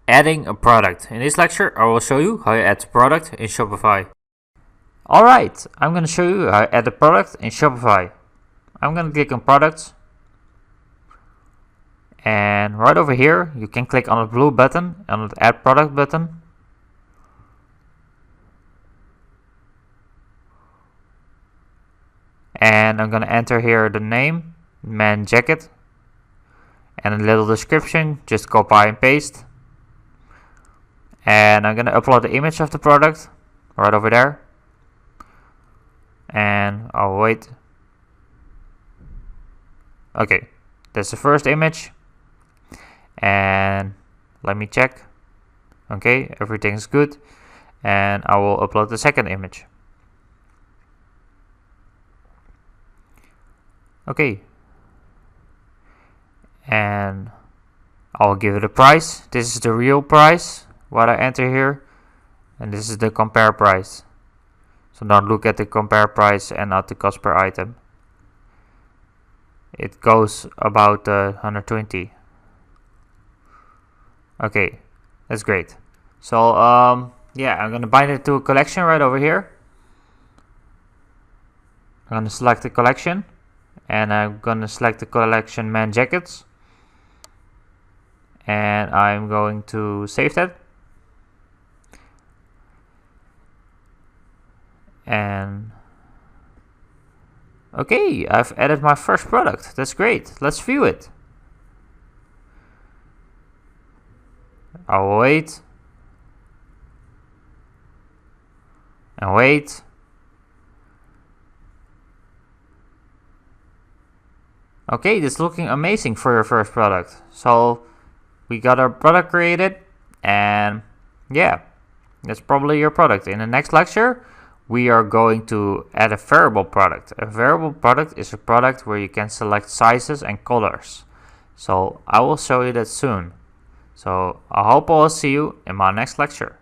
Adding a product. In this lecture, I will show you how you add a product in Shopify. Alright, I'm going to show you how to add a product in Shopify. I'm going to click on products. And right over here, you can click on the blue button, on the add product button. And I'm going to enter here the name, man jacket. And a little description, just copy and paste. And I'm going to upload the image of the product right over there. And I'll wait. Okay, that's the first image. And let me check. Okay, everything's good. And I will upload the second image. Okay. And I'll give it a price. This is the real price, what I enter here. And this is the compare price. So now look at the compare price and not the cost per item. It goes about 120. Okay, that's great. So yeah, I'm gonna bind it to a collection right over here. I'm gonna select the collection, and I'm gonna select the collection man jackets, and I'm going to save that. And okay, I've added my first product. That's great. Let's view it. I'll wait. And wait. Okay, this is looking amazing for your first product. So we got our product created, and yeah, that's probably your product. In the next lecture, we are going to add a variable product. A variable product is a product where you can select sizes and colors. So I will show you that soon. So I hope I will see you in my next lecture.